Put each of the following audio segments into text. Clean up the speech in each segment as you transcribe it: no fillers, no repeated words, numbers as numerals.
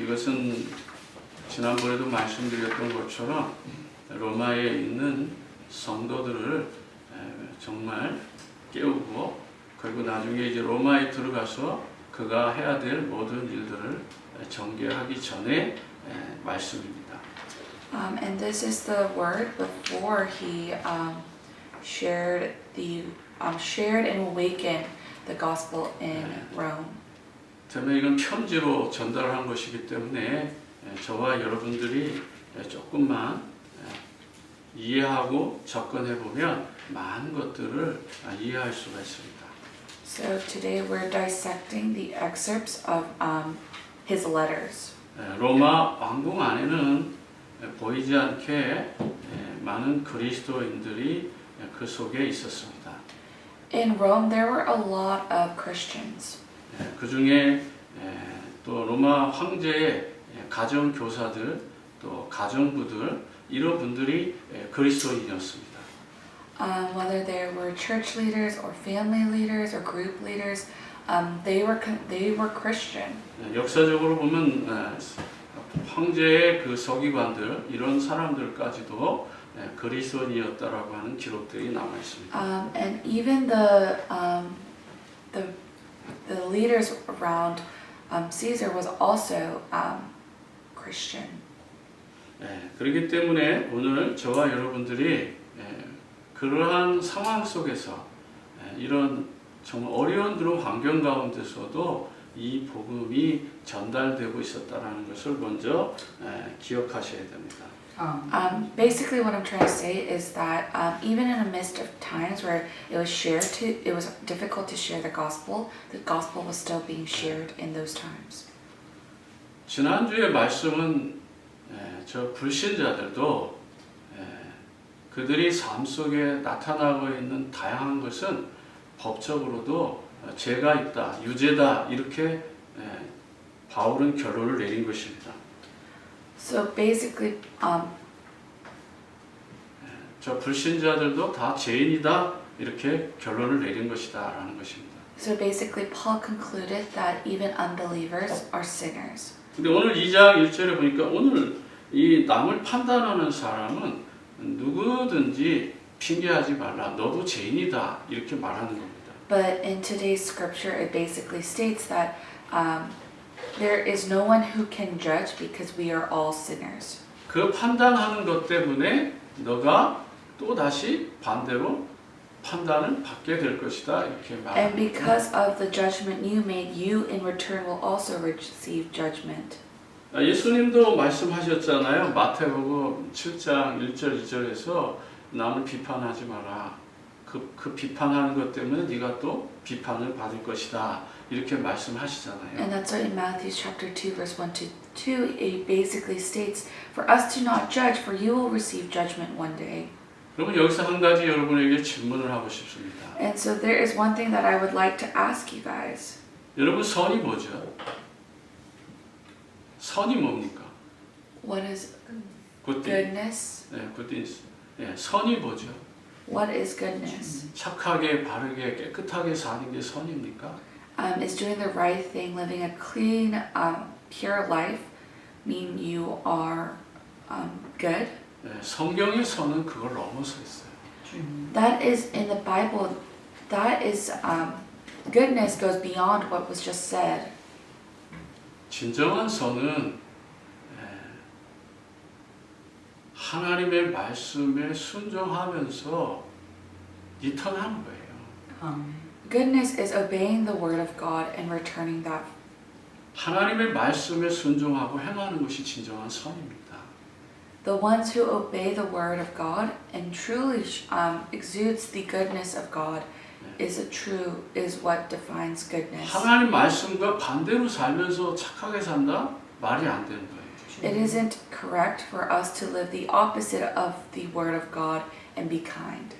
이것은 지난번에도 말씀드렸던 것처럼 로마에 있는 성도들을 정말 깨우고 그리고 나중에 이제 로마에 들어가서 그가 해야 될 모든 일들을 전개하기 전에 말씀입니다. And this is the word before he shared and awakened the gospel in Rome. 때문에 이건 편지로 전달한 것이기 때문에 저와 여러분들이 조금만 이해하고 접근해 보면 많은 것들을 이해할 수가 있습니다. So today we're dissecting the excerpts of his letters. 로마 왕궁 안에는 보이지 않게 많은 그리스도인들이 그 속에 있었습니다. In Rome there were a lot of Christians. 그 중에 또 로마 황제의 가정 교사들 또 가정부들 이런 분들이 그리스도인이었습니다. Whether there were church leaders or family leaders or group leaders, they were Christian. 역사적으로 보면 황제의 그 서기관들 이런 사람들까지도 그리스도인이었다라고 하는 기록들이 남아 있습니다. And even the leaders around Caesar was also Christian. 그렇기 때문에 오늘 저와 여러분들이 그러한 상황 속에서 이런 정말 어려운 그런 환경 가운데서도 이 복음이 전달되고 있었다라는 것을 먼저 기억하셔야 됩니다. Basically, what I'm trying to say is that even in the midst of times where it was difficult to share the gospel was still being shared in those times. 지난주의 말씀은 저 불신자들도 그들이 삶 속에 나타나고 있는 다양한 것은 법적으로도 죄가 있다, 유죄다 이렇게 바울은 결론을 내린 것입니다. So basically, 저 불신자들도 다 죄인이다 이렇게 결론을 내린 것이다라는 것입니다. So basically, Paul concluded that even unbelievers are sinners. 근데 오늘 2장 1절에 보니까 오늘 이 남을 판단하는 사람은 누구든지 핑계하지 말라. 너도 죄인이다. 이렇게 말하는 겁니다. But in today's scripture, it basically states that there is no one who can judge because we are all sinners. 그 판단하는 것 때문에 너가 또 다시 반대로 판단을 받게 될 것이다. 이렇게 말합니다. And because of the judgment you made, you in return will also receive judgment. 예수님도 말씀하셨잖아요. 마태복음 7장 1절 2절에서 남을 비판하지 마라. 그 비판하는 것 때문에 네가 또 비판을 받을 것이다. 이렇게 말씀하시잖아요. And that's why in Matthew chapter 2 verse 1 to 2 it basically states for us to not judge for you will receive judgment one day. 그러면 여기서 한 가지 여러분에게 질문을 하고 싶습니다. And so there is one thing that I would like to ask you guys. 여러분 선이 뭐죠? 선이 뭡니까? What is 굿띵. goodness? 네, 굿띵. 네, 선이 뭐죠? What is goodness? 착하게, 바르게, 깨끗하게 사는 게 선입니까? Is doing the right thing, living a clean, pure life, mean you are good? 네, 성경의 선은 그걸 넘어서 있어요. That is in the Bible. That is goodness goes beyond what was just said. 진정한 선은 하나님의 말씀에 순종하면서 리턴하는 거예요. Goodness is obeying the word of God and returning that. 하나님의 말씀에 순종하고 행하는 것이 진정한 선입니다. The ones who obey the word of God and truly exudes the goodness of God is what defines goodness. 하나님 말씀과 반대로 살면서 착하게 산다? 말이 안 되는 거예요. It isn't correct for us to live the opposite of the word of God and be kind.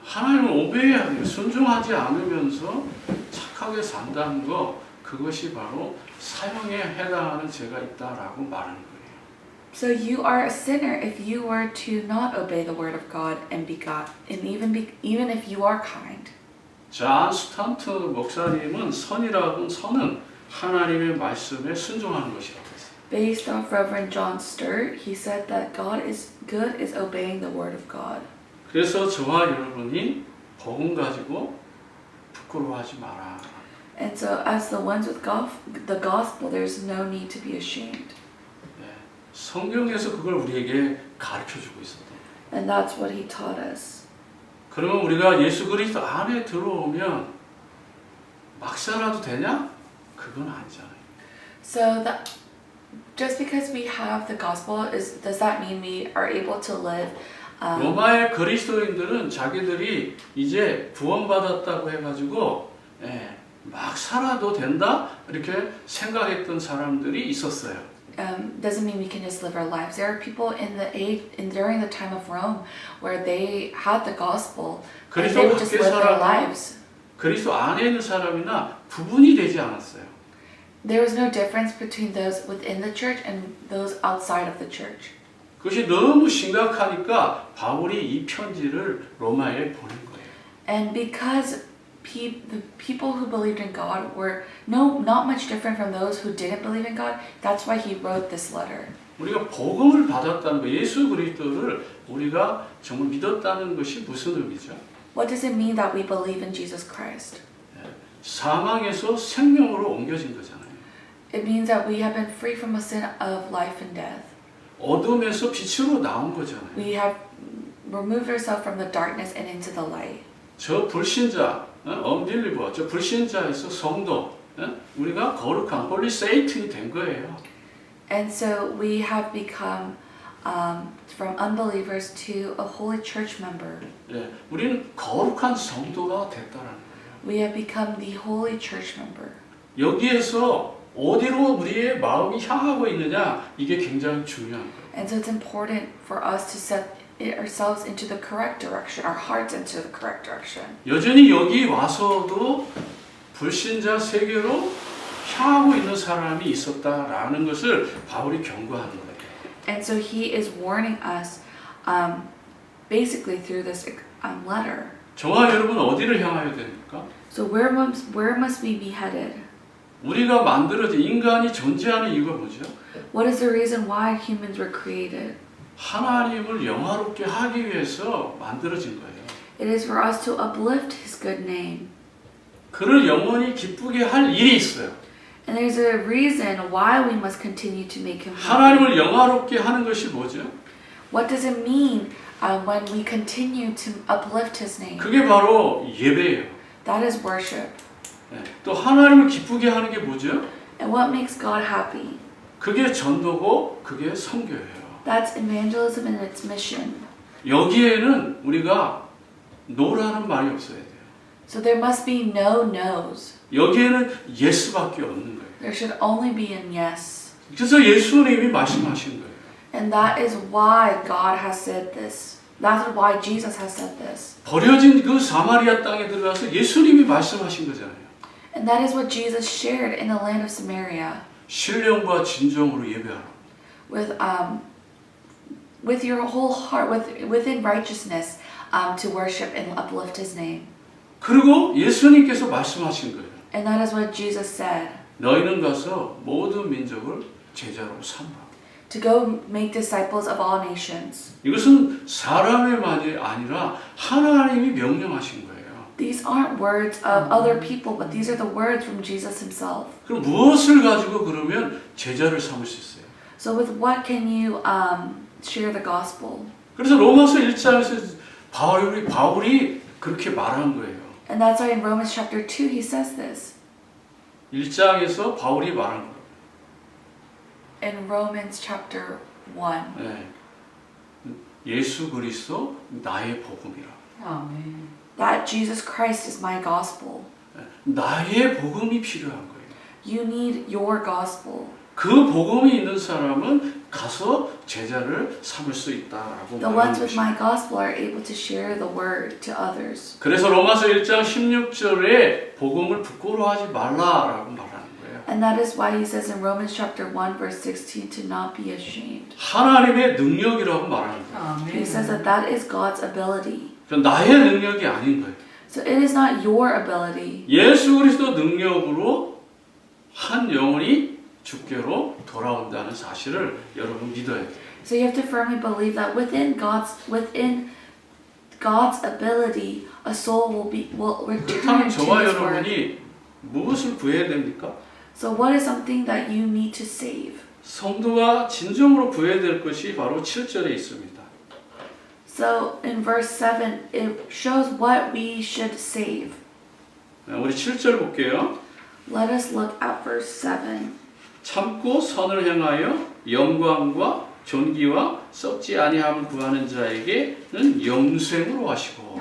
하나님을 오베이해야 돼요. 순종하지 않으면서 착하게 산다는 거 그것이 바로 사형에 해당하는 죄가 있다라고 말하는 거예요. So you are a sinner if you were to not obey the word of God and be God, and even if you are kind. 존 스탄트 목사님은 선은 하나님의 말씀에 순종하는 것이라고 했어요. Based off Reverend John Sturt, he said that God is good is obeying the word of God. 그래서 저와 여러분이 복음 가지고 부끄러워하지 마라. And so as the ones with the gospel, there's no need to be ashamed. 네, 성경에서 그걸 우리에게 가르쳐주고 있었던. And that's what he taught us. 그러면 우리가 예수 그리스도 안에 들어오면 막 살아도 되냐? 그건 아니잖아요. So that just because we have the gospel, does that mean we are able to live? 로마의 그리스도인들은 자기들이 이제 구원받았다고 해가지고 막 살아도 된다 이렇게 생각했던 사람들이 있었어요. Doesn't mean we can just live our lives. There are people in the during the time of Rome where they had the gospel and they would just live their lives. 그리스도 안에 있는 사람이나 구분이 되지 않았어요. There was no difference between those within the church and those outside of the church. 그것이 너무 심각하니까 바울이 이 편지를 로마에 보낸 거예요. And because the people who believed in God were not much different from those who didn't believe in God, that's why he wrote this letter. 우리가 복음을 받았다는 거, 예수 그리스도를 우리가 정말 믿었다는 것이 무슨 의미죠? What does it mean that we believe in Jesus Christ? 사망에서 생명으로 옮겨진 거잖아요. It means that we have been free from a sin of life and death. 어둠에서 빛으로 나온 거잖아요. We have removed ourselves from the darkness and into the light. 저 불신자, unbeliever, 저 불신자에서 성도, 우리가 거룩한 홀리 세이튼이 된 거예요. And so we have become from unbelievers to a holy church member. 예, 우리는 거룩한 성도가 됐다라는 거예요. We have become the holy church member. 여기에서 어디로 우리의 마음이 향하고 있느냐 이게 굉장히 중요한 거예요. And so it's important for us to set ourselves into the correct direction, our hearts into the correct direction. 여전히 여기 와서도 불신자 세계로 향하고 있는 사람이 있었다라는 것을 바울이 경고하는 거예요. And so he is warning us, basically through this letter. 저와 여러분 어디를 향하여야 됩니까? So where must we be headed? 우리가 만들어진 인간이 존재하는 이유가 뭐죠? What is the reason why humans were created? 하나님을 영화롭게 하기 위해서 만들어진 거예요. It is for us to uplift His good name. 그를 영원히 기쁘게 할 일이 있어요. And there's a reason why we must continue to make Him happy. 하나님을 영화롭게 하는 것이 뭐죠? What does it mean when we continue to uplift His name? 그게 바로 예배예요. That is worship. 또 하나님을 기쁘게 하는 게 뭐죠? And what makes God happy? 그게 전도고 그게 선교예요. That's evangelism and its mission. 여기에는 우리가 노라는 말이 없어야 돼요. So there must be no no's. 여기에는 예스밖에 없는 거예요. There should only be an yes. 그래서 예수님이 말씀하신 거예요. And that is why God has said this. That's why Jesus has said this. 버려진 그 사마리아 땅에 들어가서 예수님이 말씀하신 거잖아요. And that is what Jesus shared in the land of Samaria. 신령과 진정으로 예배하라. With your whole heart, within righteousness, to worship and uplift His name. 그리고 예수님께서 말씀하신 거예요. And that is what Jesus said. 너희는 가서 모든 민족을 제자로 삼아. To go make disciples of all nations. 이것은 사람의 말이 아니라 하나님이 명령하신 거예요. These aren't words of other people, but these are the words from Jesus Himself. 그럼 무엇을 가지고 그러면 제자를 삼을 수 있어요? So with what can you share the gospel? 그래서 로마서 1장에서 바울이 그렇게 말한 거예요. And that's why in Romans chapter 2 he says this. 1장에서 바울이 말한 거예요. In Romans chapter 1. 네. 예수 그리스도 나의 복음이라. 아멘. That Jesus Christ is my gospel. 나의 복음이 필요한 거예요. You need your gospel. 그 복음이 있는 사람은 가서 제자를 삼을 수 있다라고 The 말하는 ones with 것입니다. my gospel are able to share the word to others. 그래서 로마서 1장 16절에 복음을 부끄러워하지 말라라고 말하는 거예요. And that is why he says in Romans chapter 1 verse 16 to not be ashamed. 하나님의 능력이라고 말하는 거예요. He 아멘. says that is God's ability. 나의 능력이 아닌 거예요. So it is not your ability. 예수 그리스도 능력으로 한 영혼이 주께로 돌아온다는 사실을 여러분 믿어야 돼요. So you have to firmly believe that within God's ability, a soul will return 그렇다면 to 저와 His word. 여러분이 무엇을 구해야 됩니까? So what is something that you need to save? 성도가 진정으로 구해야 될 것이 바로 7절에 있습니다. So in verse 7, it shows what we should save. 우리 7절 볼게요. Let us look at verse 7. 참고 선을 행하여 영광과 존귀와 썩지 아니함을 구하는 자에게는 영생으로 하시고.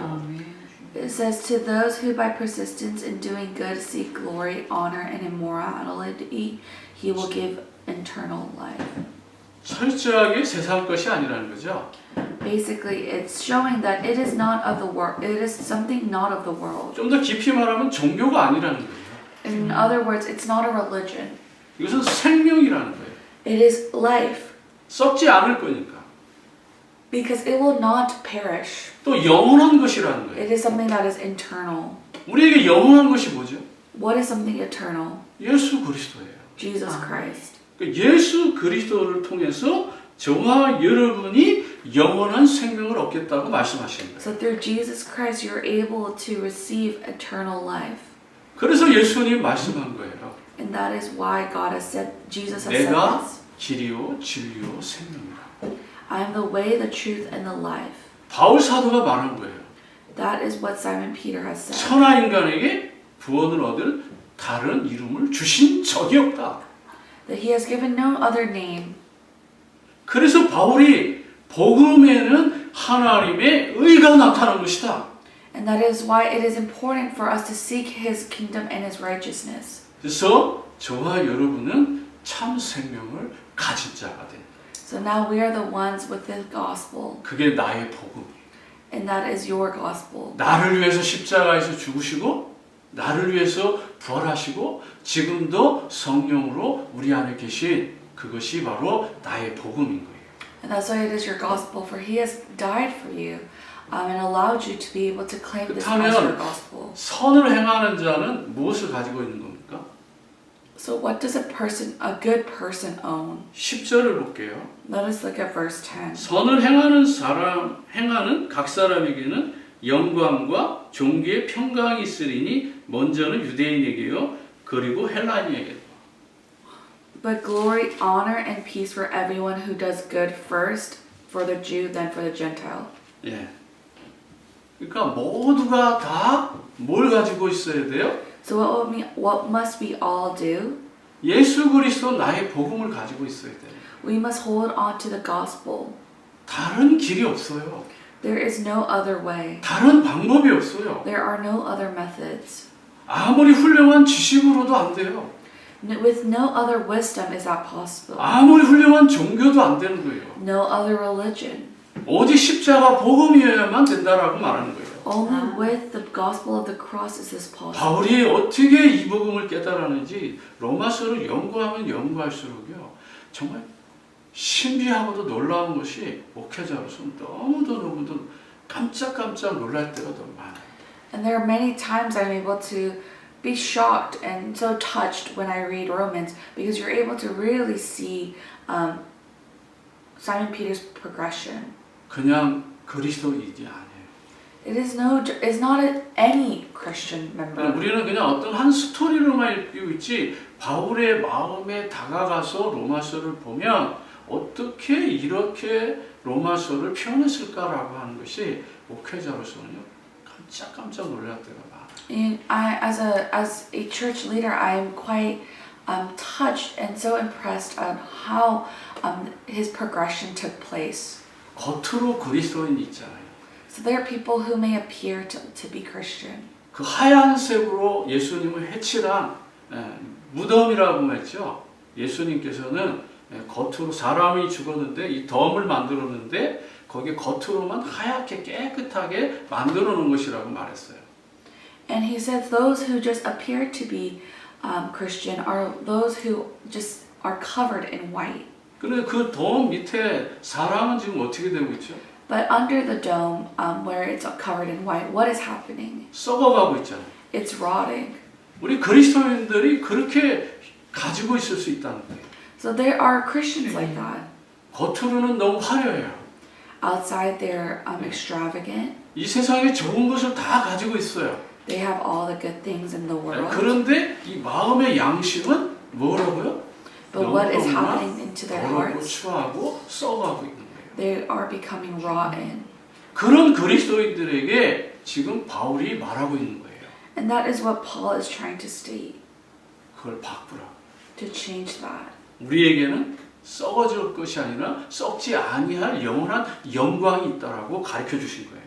It says, to those who by persistence in doing good seek glory, honor, and immorality, He will give eternal life. 철저하게 세상 것이 아니라는 거죠. Basically, it's showing that it is not of the world. It is something not of the world. 좀 더 깊이 말하면 종교가 아니라는 거예요. In other words, it's not a religion. 이것은 생명이라는 거예요. It is life, 썩지 않을 거니까. because it will not perish. 또 영원한 것이라는 거예요. It is something that is internal. 우리에게 영원한 것이 뭐죠? What is something eternal? 예수 그리스도예요. Jesus Christ. 그러니까 예수 그리스도를 통해서 저와 여러분이 영원한 생명을 얻겠다고 말씀하시는 거예요. So through Jesus Christ, you're able to receive eternal life. 그래서 예수님이 말씀한 거예요. And that is why God has said, Jesus has said 내가 this. 길이요 진리요 생명이라. I am the way, the truth, and the life. 바울 사도가 말한 거예요. That is what Simon Peter has said. 천하 인간에게 구원을 얻을 다른 이름을 주신 적이 없다. That he has given no other name. 그래서 바울이 복음에는 하나님의 의가 나타난 것이다. And that is why it is important for us to seek His kingdom and His righteousness. 그래서 저와 여러분은 참 생명을 가진 자가 돼. So now we are the ones with the gospel. 그게 나의 복음이에요. And that is your gospel. 나를 위해서 십자가에서 죽으시고 나를 위해서 부활하시고 지금도 성령으로 우리 안에 계신 그것이 바로 나의 복음인 거예요. And that's why it is your gospel, for He has died for you and allowed you to be able to claim this as your gospel. 선을 행하는 자는 무엇을 가지고 있는 겁니까? So what does a good person own? 10절을 볼게요. Let us look at verse 10. 선을 행하는 각 사람에게는 영광과 존귀의 평강이 있으리니 먼저는 유대인에게요 그리고 헬라인에게. But glory, honor, and peace for everyone who does good first, for the Jew, then for the Gentile. 예. 그러니까 모두가 다 뭘 가지고 있어야 돼요? So what must we all do? 예수 그리스도 나의 복음을 가지고 있어야 돼요. We must hold on to the gospel. 다른 길이 없어요. There is no other way. 다른 방법이 없어요. There are no other methods. 아무리 훌륭한 지식으로도 안 돼요. With no other wisdom is that possible. 아무리 훌륭한 종교도 안 되는 거예요. No other religion. 오직 십자가 복음이어야만 된다라고 말하는 거예요. Only with the gospel of the cross is this possible. 바울이 어떻게 이 복음을 깨달았는지 로마서를 연구하면 연구할수록요 정말 신비하고도 놀라운 것이 목회자로서는 너무도 깜짝깜짝 놀랄 때가 너무 많아요. And there are many times I'm able to be shocked and so touched when I read Romans, because you're able to really see Simon Peter's progression. 그냥 그리스도인이 아니에요. It's not any Christian member. 우리는 그냥 어떤 한 스토리로만 읽고 있지 바울의 마음에 다가가서 로마서를 보면 어떻게 이렇게 로마서를 표현했을까라고 하는 것이 목회자로서는요 깜짝 놀랄 때가 많아요. And as a church leader, I am quite touched and so impressed on how his progression took place. 겉으로 그리스도인이 있잖아요. So there are people who may appear to be Christian. 그 하얀색으로 예수님을 해칠한 무덤이라고 했죠. 예수님께서는 겉으로 사람이 죽었는데 이 덤을 만들었는데 거기 겉으로만 하얗게 깨끗하게 만들어 놓은 것이라고 말했어요. And he says those who just appear to be Christian are those who just are covered in white. 근데 그 덤 밑에 사람은 지금 어떻게 되고 있죠? But under the dome, where it's covered in white, what is happening? 썩어가고 있잖아요. It's rotting. 우리 그리스도인들이 그렇게 가지고 있을 수 있다는 거예요. So there are Christians like that. 겉으로는 너무 화려해요. Outside they're extravagant. 이 세상에 좋은 것을 다 가지고 있어요. They have all the good things in the world. 그런데 이 마음의 양심은 뭐라고요? But what is happening into their 더럽고 hearts? 추하고 썩어가고 있는 거예요. They are becoming rotten. 그런 그리스도인들에게 지금 바울이 말하고 있는 거예요. And that is what Paul is trying to state, 그걸 바꾸라. to change that. 우리에게는 썩어질 것이 아니라 썩지 아니할 영원한 영광이 있다라고 가르쳐 주신 거예요.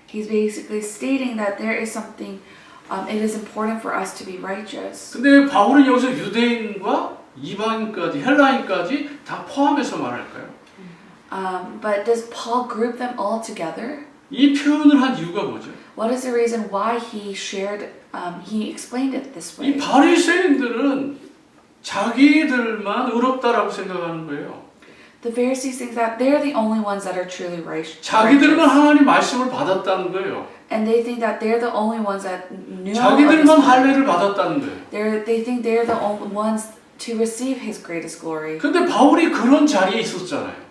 He's basically stating that there is something, it is important for us to be righteous. 근데 바울은 여기서 유대인과 이방인까지 헬라인까지 다 포함해서 말할까요? But does Paul group them all together? 이 표현을 한 이유가 뭐죠? What is the reason why he shared, he explained it this 이 way? 바리새인들은 자기들만 의롭다라고 생각하는 거예요. The Pharisees think that they're the only ones that are truly righteous. 자기들만 하나님 말씀을 받았다는 거예요. And they think that they're the only ones that knew of 자기들만 His 할례를 받았다는 거예요. They think they're the only ones to receive His greatest glory. 근데 바울이 그런 자리에 있었잖아요.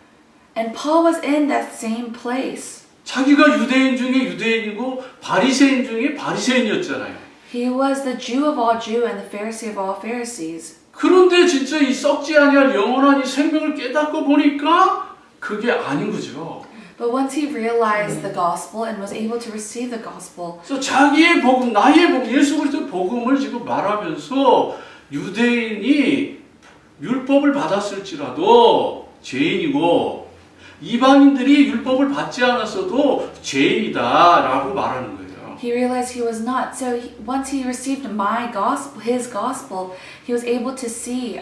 And Paul was in that same place. 자기가 유대인 중에 유대인이고 바리새인 중에 바리새인이었잖아요. He was the Jew of all Jew and the Pharisee of all Pharisees. 그런데 진짜 이 썩지 아니할 영원한 이 생명을 깨닫고 보니까 그게 아닌 거죠. But once he realized the gospel and was able to receive the gospel, 그래서 자기의 복음, 나의 복음, 예수 그리스도의 복음을 지금 말하면서 유대인이 율법을 받았을지라도 죄인이고 이방인들이 율법을 받지 않았어도 죄인이다라고 말하는 거예요. he realized he was not. So once he received my gospel, his gospel, he was able to see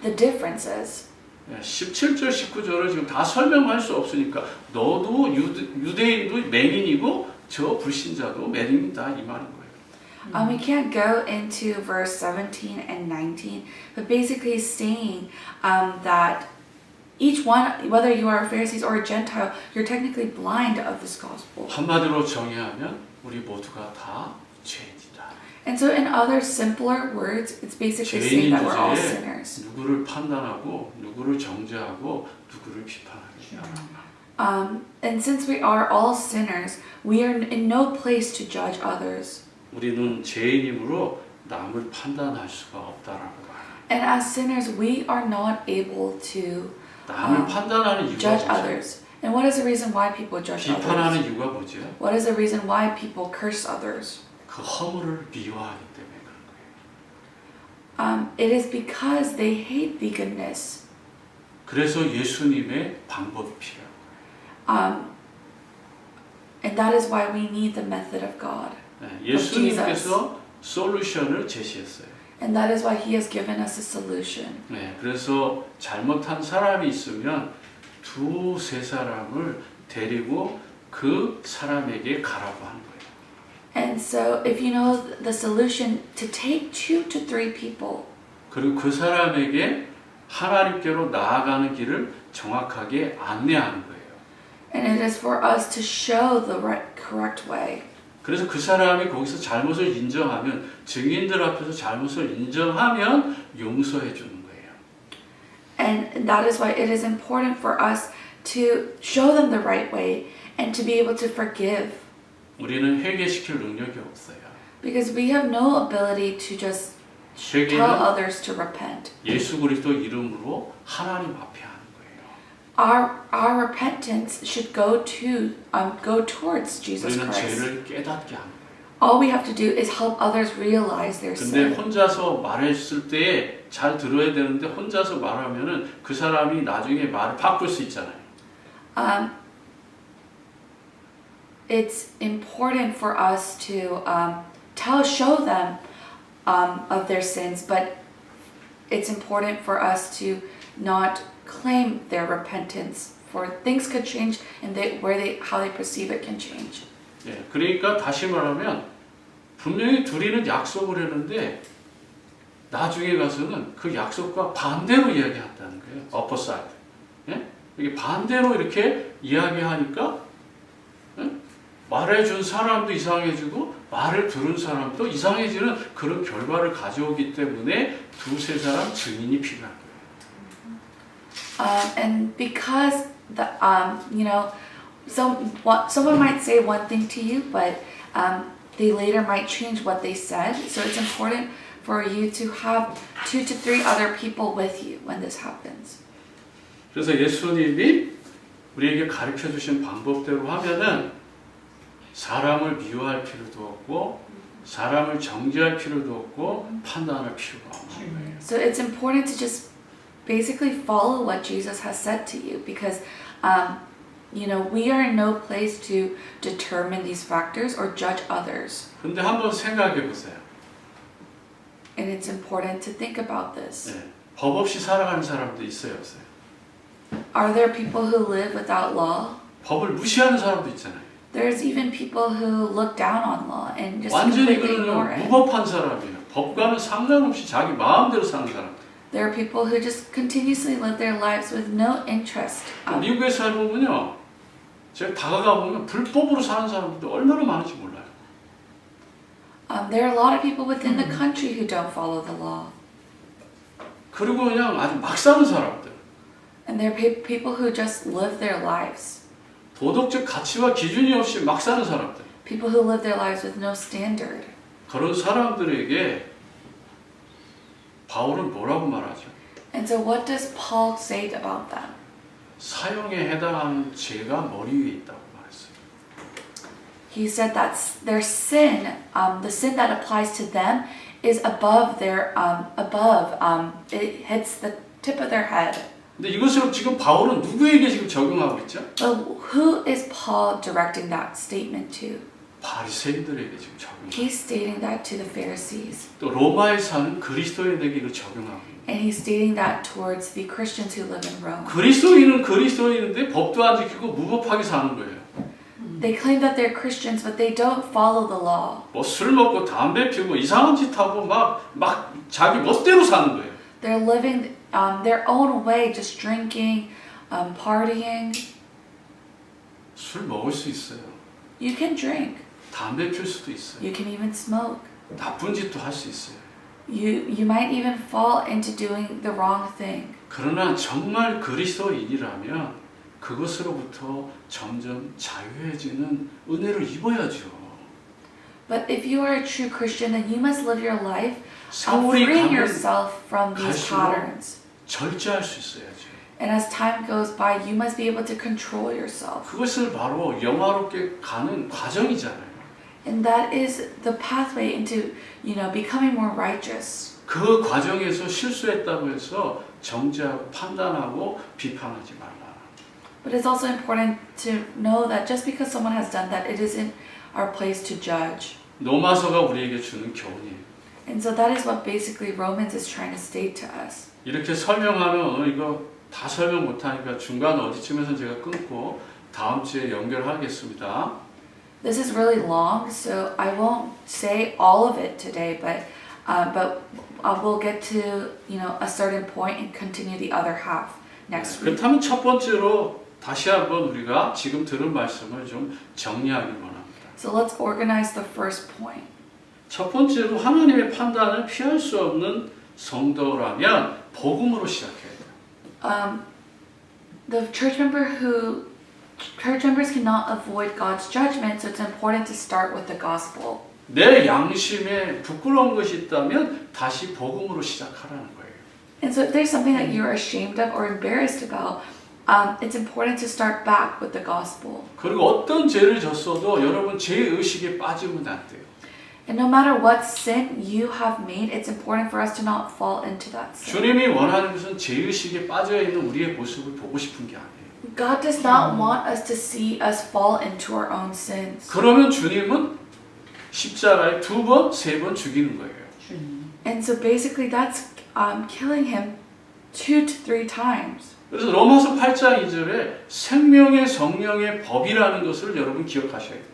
the differences. 17절, 19절을 지금 다 설명할 수 없으니까 너도 유대인도 맹인이고 저 불신자도 맹인이다 이 말인 거예요. We can't go into verse 17 and 19, but basically saying that each one, whether you are a Pharisee or a Gentile, you're technically blind of this gospel. 한마디로 정의하면 우리 모두가 다 죄인이다. And so in other simpler words, it's basically saying 죄인인 that we're all 주제에 sinners. 누구를 판단하고 누구를 정죄하고 누구를 비판하지 않아. And since we are all sinners, we are in no place to judge others. 우리는 죄인이므로 남을 판단할 수가 없다라고 말해요. And as sinners, we are not able to 남을 판단하는 이유가 judge 뭐죠? others. And what is the reason why people judge others? 비판하는 이유가 뭐죠? What is the reason why people curse others? 그 허물을 미워하기 때문에 그런 거예요. It is because they hate the goodness. 그래서 예수님의 방법이 필요해요. And that is why we need the method of God. 예수님께서 솔루션을 제시했어요. And that is why He has given us a solution. 그래서 잘못한 사람이 있으면 두세 사람을 데리고 그 사람에게 가라고 하는 거예요. And so if you know the solution, to take 2 to 3 people. 그리고 그 사람에게 하나님께로 나아가는 길을 정확하게 안내하는 거예요. And it is for us to show the correct way. 그래서 그 사람이 거기서 잘못을 인정하면 증인들 앞에서 잘못을 인정하면 용서해 주는 거예요. And that is why it is important for us to show them the right way and to be able to forgive. 우리는 회개시킬 능력이 없어요. Because we have no ability to just tell 회개는 others to repent. 예수 그리스도 이름으로 하나님 앞에 하는 거예요. Our repentance should go towards Jesus 우리는 Christ. 죄를 깨닫게 하는 거예요. All we have to do is help others realize their 근데 sin. 혼자서 말했을 때 잘 들어야 되는데 혼자서 말하면은 그 사람이 나중에 말을 바꿀 수 있잖아요. It's important for us to show them of their sins, but it's important for us to not claim their repentance. For things could change, and how they perceive it can change. 그러니까 다시 말하면 분명히 둘이는 약속을 했는데 나중에 가서는 그 약속과 반대로 이야기한다는 거예요. opposite. 이게 반대로 이렇게 이야기하니까 말해준 사람도 이상해지고 말을 들은 사람도 이상해지는 그런 결과를 가져오기 때문에 두세 사람 증인이 필요한 거예요. And because someone might say one thing to you, but they later might change what they said. So it's important for you to have 2 to 3 other people with you when this happens. 그래서 예수님이 우리에게 가르쳐 주신 방법대로 하면은 사람을 미워할 필요도 없고 사람을 정죄할 필요도 없고 판단할 필요가 없는 거예요. So it's important to just basically follow what Jesus has said to you because we are in no place to determine these factors or judge others. 근데 한번 생각해 보세요. And it's important to think about this. 네, 법 없이 살아가는 사람도 있어요, 없어요? Are there people who live without law? 법을 무시하는 사람도 있잖아요. There's even people who look down on law and just 완전히 completely ignore 그는 it. 무법한 사람이에요. 법과는 상관없이 자기 마음대로 사는 사람. There are people who just continuously live their lives with no interest. 미국에 살보면요, 제가 다가가 보면 불법으로 사는 사람들도 얼마나 많은지 몰라요. There are a lot of people within the country who don't follow the law. 그리고 그냥 아주 막 사는 사람들. And there are people who just live their lives. 도덕적 가치와 기준이 없이 막 사는 사람들. People who live their lives with no standard. 그런 사람들에게 바울은 뭐라고 말하죠? And so what does Paul say about them? 사형에 해당하는 죄가 머리 위에 있다고 말했어요. He said that their sin, the sin that applies to them, is above it hits the tip of their head. 근데 이것을 지금 바울은 누구에게 지금 적용하고 있죠? But who is Paul directing that statement to? 바리새인들에게 지금 적용하고 He's stating that to the Pharisees. 또 로마에 사는 그리스도인에게 이걸 적용하고 있는 And he's stating that towards the Christians who live in Rome. 그리스도인은 그리스도인인데 법도 안 지키고 무법하게 사는 거예요. They claim that they're Christians, but they don't follow the law. 뭐 술 먹고 담배 피우고 이상한 짓 하고 막 자기 멋대로 사는 거예요. They're living their own way, just drinking, partying. 술 먹을 수 있어요. You can drink. 담배 필 수도 있어요. You can even smoke. 나쁜 짓도 할 수 있어요. You might even fall into doing the wrong thing. 그러나 정말 그리스도인이라면 그것으로부터 점점 자유해지는 은혜를 입어야죠. But if you are a true Christian, then you must live your life 세월이 freeing 가면 yourself from these 갈수록 patterns. 절제할 수 있어야죠. And as time goes by, you must be able to control yourself. 그것을 바로 영화롭게 가는 과정이잖아요. And that is the pathway into, becoming more righteous. 그 과정에서 실수했다고 해서 정죄하고 판단하고 비판하지 말라. But it's also important to know that just because someone has done that, it isn't our place to judge. 로마서가 우리에게 주는 교훈이에요. And so that is what basically Romans is trying to state to us. 이렇게 설명하면 이거 다 설명 못하니까 중간 어디쯤에서 제가 끊고 다음 주에 연결하겠습니다. This is really long, so I won't say all of it today, but we'll get to a certain point and continue the other half next week. 그렇다면 첫 번째로 다시 한번 우리가 지금 들은 말씀을 좀 정리하기 원합니다. So let's organize the first point. 첫 번째로 하나님의 판단을 피할 수 없는 성도라면 복음으로 시작해야 돼요. The church members cannot avoid God's judgment, so it's important to start with the gospel. 내 양심에 부끄러운 것이 있다면 다시 복음으로 시작하라는 거예요. And so if there's something that you're ashamed of or embarrassed about, it's important to start back with the gospel. 그리고 어떤 죄를 졌어도 여러분 죄의식에 빠지면 안 돼요. And no matter what sin you have made, it's important for us to not fall into that sin. 주님이 원하는 것은 죄의식에 빠져있는 우리의 모습을 보고 싶은 게 아니에요. God does not want us to see us fall into our own sins. 그러면 주님은 십자가에 2번, 3번 죽이는 거예요. And so basically that's killing him 2 to 3 times. 그래서 로마서 8장 2절에 생명의 성령의 법이라는 것을 여러분 기억하셔야 돼요.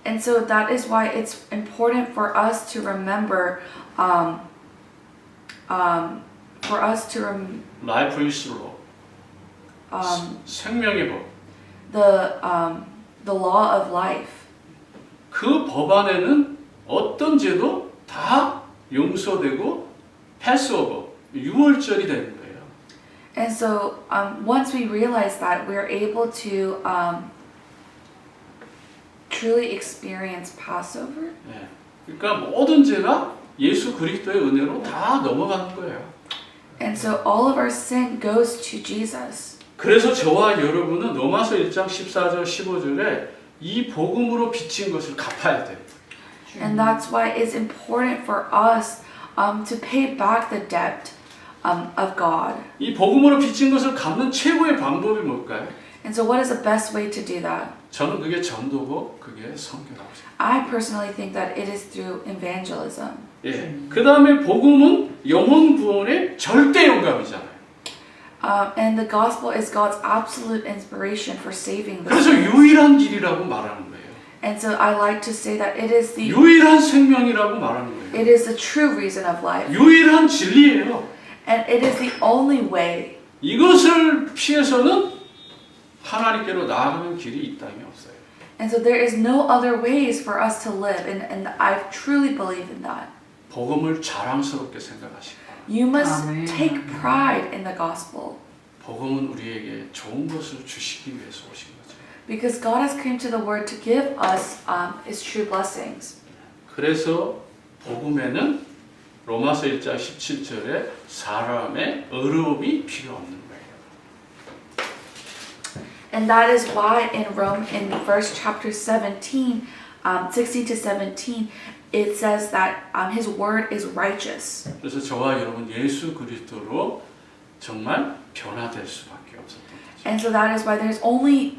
And so that is why it's important for us to remember, Life is law. 생명의 법. the law of life. 그 법 안에는 어떤 죄도 다 용서되고 패스오버, 유월절이 되는 거예요. And so once we realize that, we're able to truly experience Passover. 예. 그러니까 모든 죄가 예수 그리스도의 은혜로 다 넘어가는 거예요. And so all of our sin goes to Jesus. 그래서 저와 여러분은 로마서 1장 14절 15절에 이 복음으로 빚진 것을 갚아야 돼요. And that's why it's important for us to pay back the debt of God. 이 복음으로 빚진 것을 갚는 최고의 방법이 뭘까요? And so what is the best way to do that? 저는 그게 전도고 그게 선교라고 생각해요. I personally think that it is through evangelism. 예. 그 다음에 복음은 영혼 구원의 절대 영감이잖아요. And the gospel is God's absolute inspiration for saving the 그래서 sinners. 유일한 길이라고 말하는 거예요. And so I like to say that it is the 유일한 생명이라고 말하는 거예요. it is the true reason of life. 유일한 진리예요. And it is the only way. 이것을 피해서는 하나님께로 나아가는 길이 이 땅에 없어요. And so there is no other ways for us to live. And I truly believe in that. 복음을 자랑스럽게 생각하시고 You must Amen. take pride in the gospel. 복음은 우리에게 좋은 것을 주시기 위해서 오신 거죠. Because God has come to the world to give us His true blessings. 그래서 복음에는 로마서 1장 17절에 사람의 어려움이 필요 없는 거예요. And that is why in verse chapter 17, 16 to 17, it says that His word is righteous. 그래서 저와 여러분 예수 그리스도로 정말 변화될 수밖에 없었던 거죠. And so that is why there's only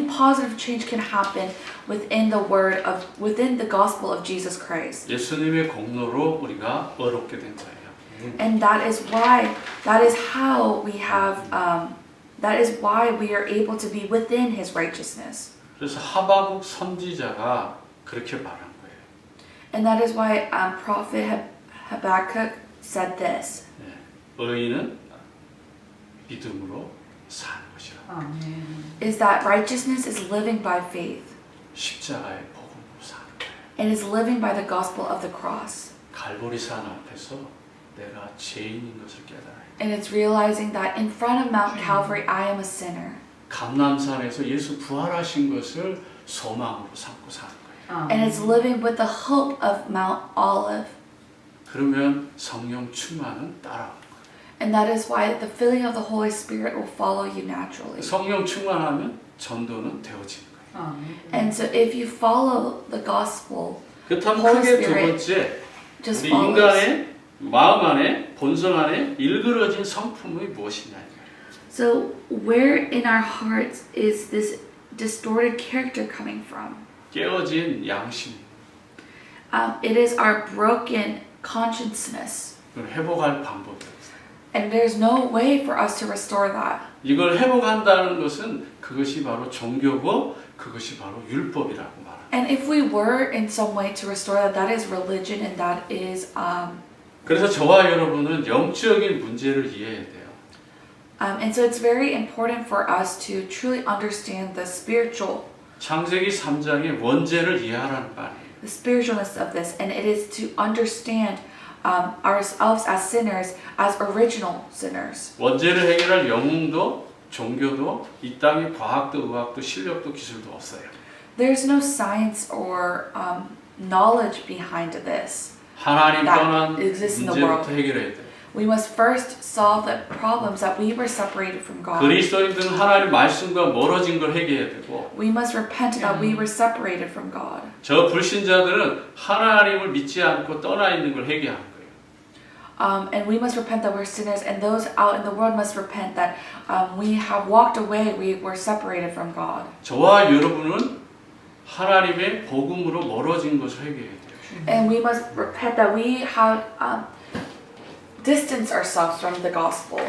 positive change can happen within the gospel of Jesus Christ. 예수님의 공로로 우리가 어렵게 된 거예요. And that is how we have that is why we are able to be within His righteousness. 그래서 하바국 선지자가 그렇게 말한 거예요. And that is why prophet Habakkuk said this. 네. 의인은 믿음으로 사는 것이라. 아멘. Is that righteousness is living by faith. 십자가의 복음으로 사는 거예요. It is living by the gospel of the cross. 갈보리산 앞에서 내가 죄인인 것을 깨달아요. And it's realizing that in front of Mount Calvary I am a sinner. 감람산에서 예수 부활하신 것을 소망으로 삼고 사는 거예요. And it's living with the hope of Mount Olive. 그러면 성령 충만은 따라오는 거예요. And that is why the filling of the Holy Spirit will follow you naturally. 성령 충만하면 전도는 되어지는 거예요. 아멘. And so if you follow the gospel, 그렇다면 Holy 크게 두 Spirit 번째 just 우리 follows. 인간의 마음 안에 본성 안에 일그러진 성품이 무엇이냐. So where in our hearts is this distorted character coming from? 깨어진 양심. It is our broken consciousness. 그걸 회복할 방법이 없어요. And there's no way for us to restore that. 이걸 회복한다는 것은 그것이 바로 종교고 그것이 바로 율법이라고 말합니다. And if we were in some way to restore that, that is religion and that is 그래서 저와 여러분은 영적인 문제를 이해해야 돼요. and so it's very important for us to truly understand the spiritual, 창세기 3장의 원죄를 이해하라는 말이에요. the spiritualness of this, and it is to understand ourselves as sinners, as original sinners. 원죄를 해결할 영웅도 종교도 이 땅에 과학도 의학도 실력도 기술도 없어요. There's no science or knowledge behind this. 하나님 that 떠난 exists in the 문제부터 world. 해결해야 돼요. We must first solve the problems that we were separated from God. 그리스도인들은 하나님 말씀과 멀어진 걸 해결해야 되고 We must repent that we were separated from God. 저 불신자들은 하나님을 믿지 않고 떠나 있는 걸 회개하는 거예요. And we must repent that we're sinners, and those out in the world must repent that we have walked away, we were separated from God. 저와 여러분은 하나님의 복음으로 멀어진 것을 회개해야 돼요. And we must repent that we have distanced ourselves from the gospel.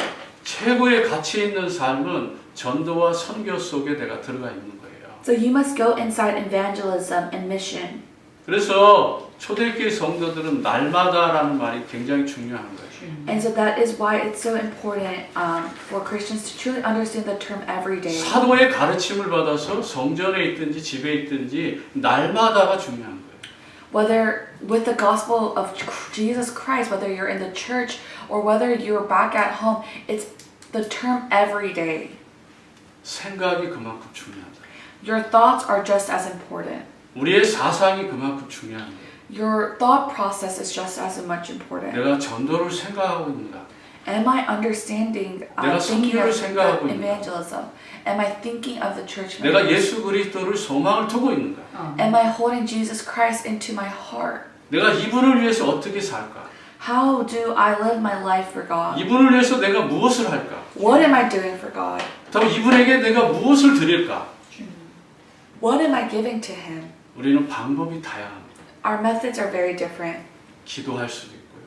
최고의 가치 있는 삶은 전도와 선교 속에 내가 들어가 있는 거예요. So you must go inside evangelism and mission. 그래서 초대교회 성도들은 날마다라는 말이 굉장히 중요한 거예요. And so that is why it's so important for Christians to truly understand the term every day. 사도의 가르침을 받아서 성전에 있든지 집에 있든지 날마다가 중요한 거예요. Whether with the gospel of Jesus Christ, whether you're in the church or whether you're back at home, it's the term every day. 생각이 그만큼 중요하다. Your thoughts are just as important. 우리의 사상이 그만큼 중요한 거예요. Your thought process is just as much important. 내가 전도를 생각하고 있는가? Am I understanding, 내가 thinking 선교를 of 생각하고 the 있는가? evangelism? Am I thinking of the church 내가 members? 예수 그리스도를 소망을 두고 있는가? Am I holding Jesus Christ into my heart? 내가 이분을 위해서 어떻게 살까? How do I live my life for God? 이분을 위해서 내가 무엇을 할까? What am I doing for God? 그럼 이분에게 내가 무엇을 드릴까? What am I giving to Him? 우리는 방법이 다양합니다. Our methods are very different. 기도할 수도 있고요.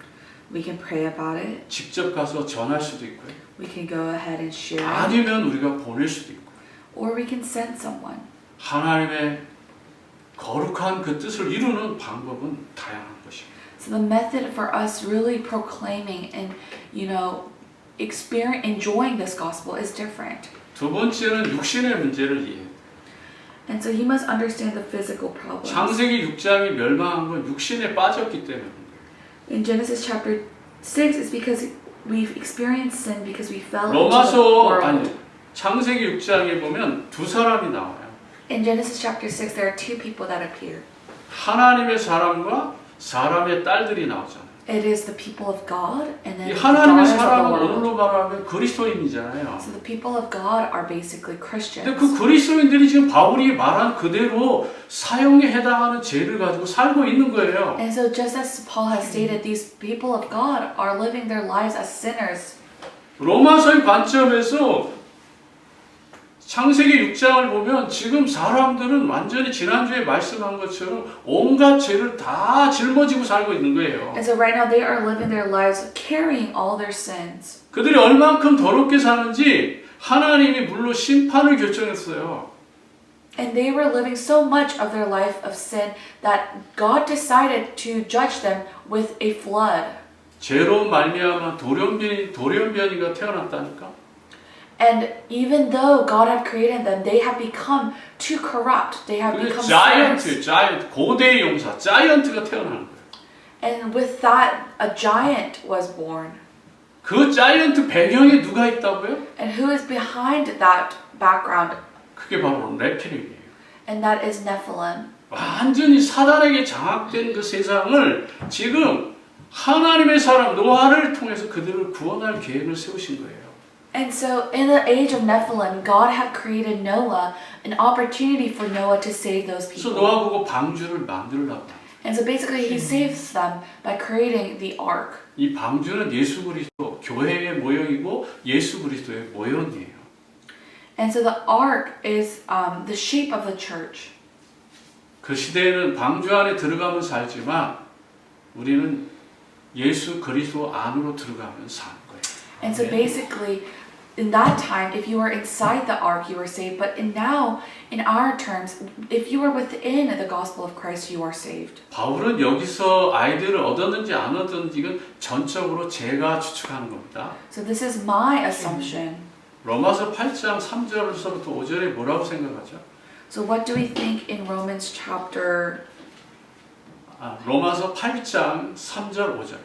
We can pray about it. 직접 가서 전할 수도 있고요. We can go ahead and share it. 아니면 우리가 보낼 수도 있고. Or we can send someone. 하나님의 거룩한 그 뜻을 이루는 방법은 다양한 것입니다. So the method for us really proclaiming and, enjoying this gospel is different. 두 번째는 육신의 문제를 이해해요. And so he must understand the physical problems. 창세기 6장이 멸망한 건 육신에 빠졌기 때문에. In Genesis chapter 6, it's because we've experienced sin because we fell into the 로마서 world. 아니 창세기 6장에 보면 두 사람이 나와요. In Genesis chapter 6, there are two people that appear. 하나님의 사람과 사람의 딸들이 나오잖아요. It is the people of God and then 이 the 하나님의 daughters of the 사람은 world. 오늘로 말하면 그리스도인이잖아요. So the people of God are basically Christians. 근데 그 그리스도인들이 지금 바울이 말한 그대로 사형에 해당하는 죄를 가지고 살고 있는 거예요. And so just as Paul has stated, these people of God are living their lives as sinners. 로마서의 관점에서 창세기 6장을 보면 지금 사람들은 완전히 지난주에 말씀한 것처럼 온갖 죄를 다 짊어지고 살고 있는 거예요. And so right now they are living their lives carrying all their sins. 그들이 얼만큼 더럽게 사는지 하나님이 물로 심판을 결정했어요. And they were living so much of their life of sin that God decided to judge them with a flood. 죄로 말미암아 돌연변이가 태어났다니까. And even though God had created them, they have become too corrupt. They have become sinners. 자이언트, 고대의 용사, 자이언트가 태어나는 거예요. And with that, a giant was born. 그 자이언트 배경에 누가 있다고요? And who is behind that background? 그게 바로 네피림이에요. And that is Nephilim. 완전히 사단에게 장악된 그 세상을 지금 하나님의 사람 노아를 통해서 그들을 구원할 계획을 세우신 거예요. And so in the age of Nephilim, God had created Noah, an opportunity for Noah to save those 그래서 people. 노아 보고 방주를 만들라고. And so basically he saves them by creating the ark. 이 방주는 예수 그리스도 교회의 모형이고 예수 그리스도의 모형이에요. And so the ark is the shape of the church. 그 시대에는 방주 안에 들어가면 살지만 우리는 예수 그리스도 안으로 들어가면 사는 거예요. And so basically, in that time, if you were inside the ark, you were saved. But now, in our terms, if you were within the gospel of Christ, you are saved. 바울은 여기서 아이디어를 얻었는지 안 얻었는지 이건 전적으로 제가 추측하는 겁니다. So this is my assumption. 로마서 8장 3절에서부터 5절에 뭐라고 생각하죠? So what do we think in Romans chapter 로마서 8장 3절 5절.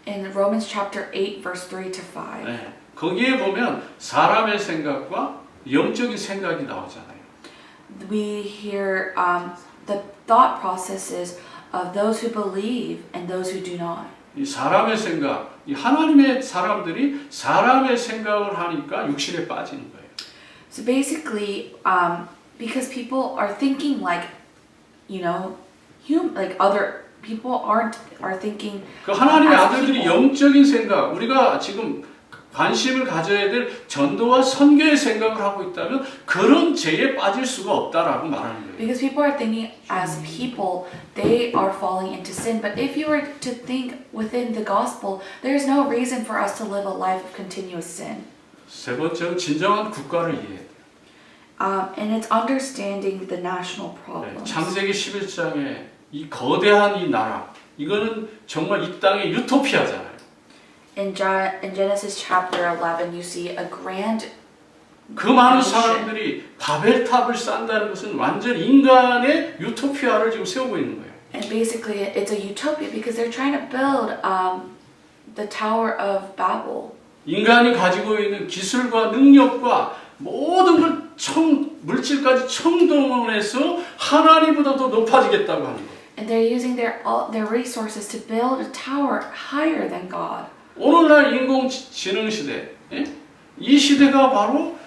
in Romans chapter 8 verse 3 to 5? 네. 거기에 보면 사람의 생각과 영적인 생각이 나오잖아요. We hear the thought processes of those who believe and those who do not. 이 사람의 생각, 이 하나님의 사람들이 사람의 생각을 하니까 육신에 빠지는 거예요. So basically, because people are thinking like, like other people are thinking. 그 하나님의 as 아들들이 people. 영적인 생각, 우리가 지금 관심을 가져야 될 전도와 선교의 생각을 하고 있다면 그런 죄에 빠질 수가 없다라고 말하는 거예요. Because people are thinking as people, they are falling into sin. But if you were to think within the gospel, there is no reason for us to live a life of continuous sin. 세 번째는 진정한 국가를 이해해야 돼요. And it's understanding the national 네, problems. 창세기 11장에 이 거대한 이 나라, 이거는 정말 이 땅의 유토피아잖아요. In Genesis chapter 11, you see a grand 그 많은 사람들이 바벨탑을 쌓는다는 것은 완전 인간의 유토피아를 지금 세우고 있는 거예요. And basically, it's a utopia because they're trying to build the Tower of Babel. 인간이 가지고 있는 기술과 능력과 모든 걸 물질까지 청동원해서 하나님보다 더 높아지겠다고 하는 거예요. And they're using their resources to build a tower higher than God. 오늘날 인공지능 시대, 예? 이 시대가 바로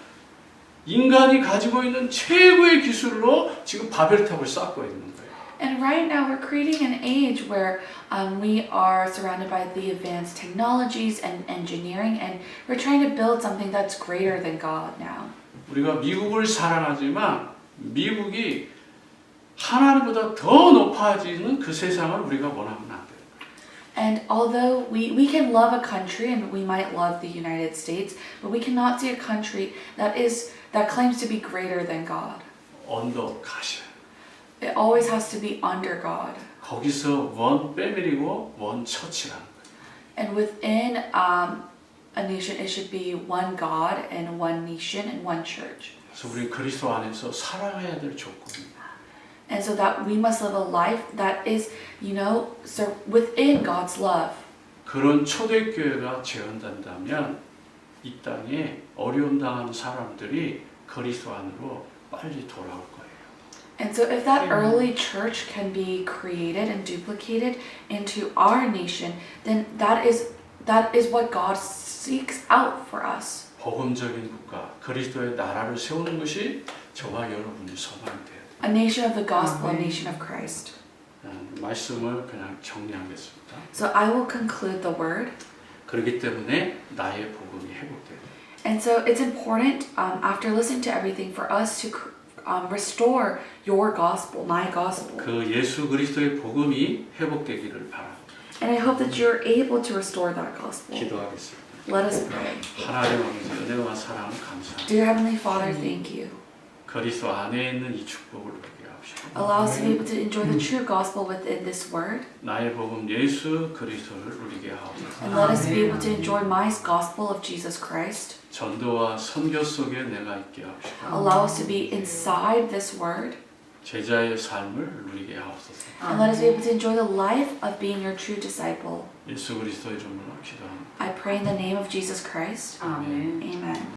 인간이 가지고 있는 최고의 기술로 지금 바벨탑을 쌓고 있는 거예요. And right now we're creating an age where we are surrounded by the advanced technologies and engineering, and we're trying to build something that's greater than God now. 우리가 미국을 사랑하지만 미국이 하나님보다 더 높아지는 그 세상을 우리가 원하면 안 돼요. And although we can love a country and we might love the United States, but we cannot see a country that claims to be greater than God. 언더 가셔. It always has to be under God. 거기서 원 패밀리고 원 처치라는 거예요. And within a nation, it should be one God and one nation and one church. 그래서 우리 그리스도 안에서 사랑해야 될 조건입니다. And so that we must live a life that is, within God's love. 그런 초대교회가 재현된다면 이 땅에 어려움 당하는 사람들이 그리스도 안으로 빨리 돌아올 거예요. And so if that early church can be created and duplicated into our nation, then that is what God seeks out for us. 복음적인 국가, 그리스도의 나라를 세우는 것이 저와 여러분의 소망이 돼요. A nation of the gospel, a nation of Christ. 말씀을 그냥 정리하겠습니다. So I will conclude the word. 그렇기 때문에 나의 복음이 회복돼요. And so it's important, after listening to everything, for us to restore your gospel, my gospel. 그 예수 그리스도의 복음이 회복되기를 바랍니다. And I hope that you're able to restore that gospel. 기도하겠습니다. Let us pray. 하나님 아버지 은혜와 사랑을 감사합니다. Dear Heavenly Father, thank you. 그리스도 안에 있는 이 축복을 누리게 하옵시고 Allow us to be able to enjoy the true gospel within this word. 나의 복음 예수 그리스도를 누리게 하옵소서. And let us be able to enjoy my gospel of Jesus Christ. 전도와 선교 속에 내가 있게 하옵시고 Allow us to be inside this word. 제자의 삶을 누리게 하옵소서. And let us be able to enjoy the life of being your true disciple. 예수 그리스도의 이름으로 기도합니다. I pray in the name of Jesus Christ. 아멘. Amen.